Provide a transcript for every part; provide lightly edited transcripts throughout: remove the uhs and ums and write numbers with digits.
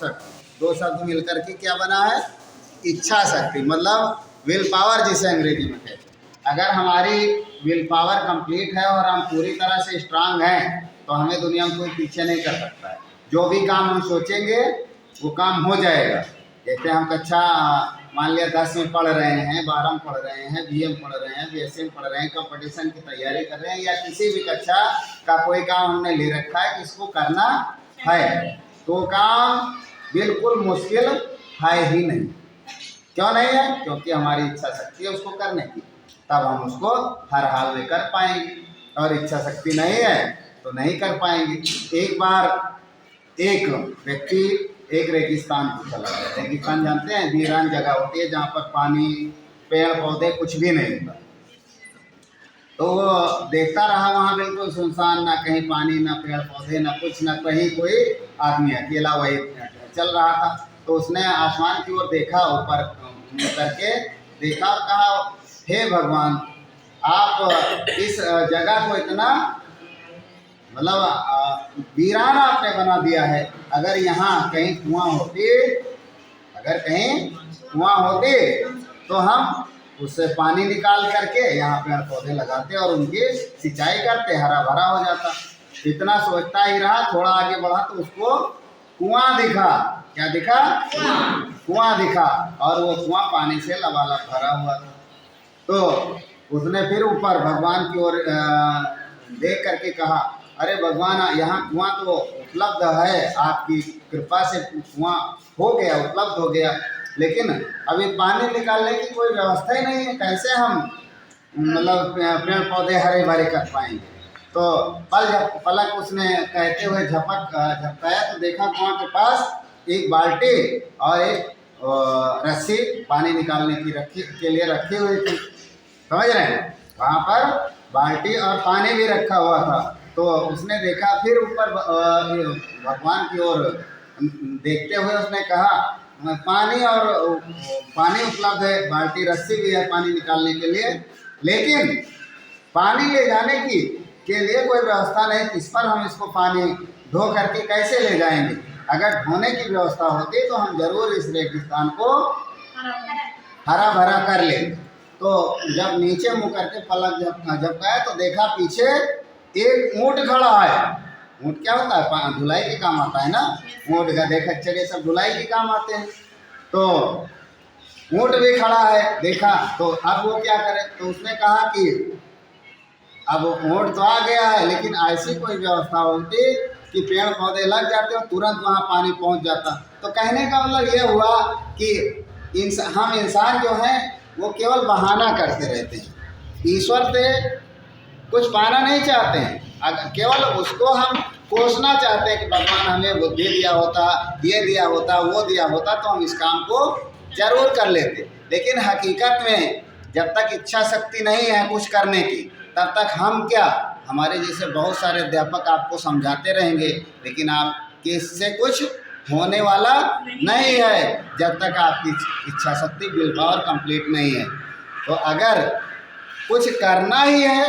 शक्ति, दो शब्द मिलकर के क्या बना है? इच्छा शक्ति, मतलब विल पावर जिसे अंग्रेजी में कहते हैं। अगर हमारी विल पावर कंप्लीट है और हम पूरी तरह से स्ट्रांग हैं तो हमें दुनिया में कोई पीछे नहीं कर सकता है। जो भी काम हम सोचेंगे वो काम हो जाएगा। जैसे हम कक्षा मान लिया 10 में पढ़ रहे हैं, 12 में पढ़ रहे हैं, BA में पढ़ रहे हैं, BSc में पढ़ रहे हैं, कंपटीशन की तैयारी कर रहे हैं, या किसी भी कक्षा का कोई काम हमने ले रखा है कि इसको करना है, तो काम बिल्कुल मुश्किल है ही नहीं। क्यों नहीं है? क्योंकि हमारी इच्छा शक्ति है उसको करने की, तब हम उसको हर हाल में कर पाएंगे। और इच्छा शक्ति नहीं है तो नहीं कर पाएंगे। एक बार एक व्यक्ति एक रेगिस्तान को चला गया। रेगिस्तान जानते हैं, वीरान जगह होती है जहाँ पर पानी, पेड़ पौधे कुछ भी नहीं होता। तो वो देखता रहा वहाँ बिल्कुल सुनसान, ना कहीं पानी, ना पेड़ पौधे, ना कुछ, ना कहीं कोई आदमी, अकेला वही चल रहा था। तो उसने आसमान की ओर देखा, ऊपर करके देखा और कहा, हे भगवान, आप इस जगह को इतना मतलब वीरान आपने बना दिया है। अगर यहाँ कहीं कुआं होती, अगर कहीं कुआं होती तो हम उससे पानी निकाल करके यहाँ पेड़ पौधे लगाते और उनकी सिंचाई करते, हरा भरा हो जाता। इतना सोचता ही रहा, थोड़ा आगे बढ़ा तो उसको कुआं दिखा। क्या दिखा? कुआं दिखा, और वो कुआं पानी से लबालब भरा हुआ था। तो उसने फिर ऊपर भगवान की ओर देख करके कहा, अरे भगवान, यहाँ कुआं तो उपलब्ध है, आपकी कृपा से कुआं हो गया, उपलब्ध हो गया, लेकिन अभी पानी निकालने की कोई व्यवस्था ही नहीं है। कैसे हम मतलब पेड़ पौधे हरे भरे कर पाएंगे? तो पलक उसने कहते हुए झपकाया तो देखा कुआं के पास एक बाल्टी और एक रस्सी पानी निकालने की के लिए रखी हुई थी। समझ रहे हैं? वहाँ पर बाल्टी और पानी भी रखा हुआ था। तो उसने देखा, फिर ऊपर भगवान की ओर देखते हुए उसने कहा, पानी उपलब्ध है, बाल्टी रस्सी भी है पानी निकालने के लिए, लेकिन पानी ले जाने के लिए कोई व्यवस्था नहीं। इस पर हम इसको पानी धो करके कैसे ले जाएंगे? अगर धोने की व्यवस्था होती तो हम जरूर इस रेगिस्तान को हरा भरा कर लेंगे। तो जब नीचे मुँह करके पलक झपकाया तो देखा पीछे एक ऊँट खड़ा है। ऊँट क्या होता है? धुलाई के काम आता है ना। ऊँट गधे खच्चर ये सब धुलाई के काम आते हैं। तो ऊँट भी खड़ा है, देखा। तो अब वो क्या करे? तो उसने कहा कि अब ऊँट तो आ गया है, लेकिन ऐसी कोई व्यवस्था होती कि पेड़ पौधे लग जाते और तुरंत वहाँ पानी पहुँच जाता। तो कहने का मतलब ये हुआ कि हम इंसान जो हैं वो केवल बहाना करते रहते हैं। ईश्वर से कुछ पाना नहीं चाहते हैं, केवल उसको हम कोसना चाहते हैं कि भगवान हमें बुद्धि दिया होता, ये दिया होता, वो दिया होता तो हम इस काम को जरूर कर लेते। लेकिन हकीकत में जब तक इच्छा शक्ति नहीं है कुछ करने की, तब तक हम क्या, हमारे जैसे बहुत सारे अध्यापक आपको समझाते रहेंगे, लेकिन आपके इससे कुछ होने वाला नहीं है जब तक आपकी इच्छा शक्ति विल पावर कंप्लीट नहीं है। तो अगर कुछ करना ही है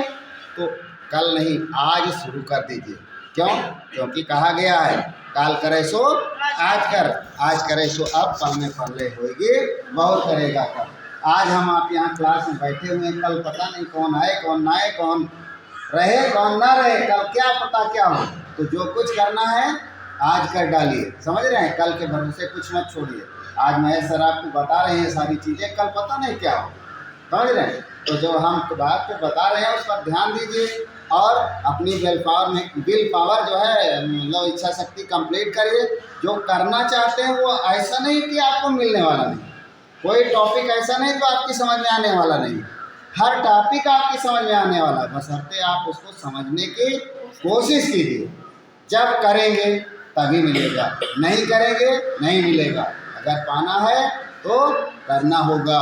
तो कल नहीं, आज शुरू कर दीजिए। क्यों? क्योंकि कहा गया है, काल करे सो आज कर, आज करे सो अब, पल में पल्ले होगी बहुत करेगा कल। आज हम आप यहाँ क्लास में बैठे हुए हैं, कल पता नहीं कौन आए कौन ना आए, कौन रहे कौन ना रहे, कल क्या पता क्या हो। तो जो कुछ करना है आज कर डालिए। समझ रहे हैं? कल के भरोसे कुछ मत छोड़िए। आज महेश सर आपको बता रहे हैं सारी चीज़ें, कल पता नहीं क्या हो। समझ रहे हैं? तो जो हम बात पे बता रहे हैं उस पर ध्यान दीजिए और अपनी विल पावर जो है मतलब इच्छा शक्ति कंप्लीट करिए। जो करना चाहते हैं वो ऐसा नहीं कि आपको मिलने वाला नहीं, कोई टॉपिक ऐसा नहीं जो आपकी समझ में आने वाला नहीं। हर टॉपिक आपकी समझ में आने वाला है, बशर्ते आप उसको समझने की कोशिश कीजिए। जब करेंगे तभी मिलेगा, नहीं करेंगे नहीं मिलेगा। अगर पाना है तो करना होगा।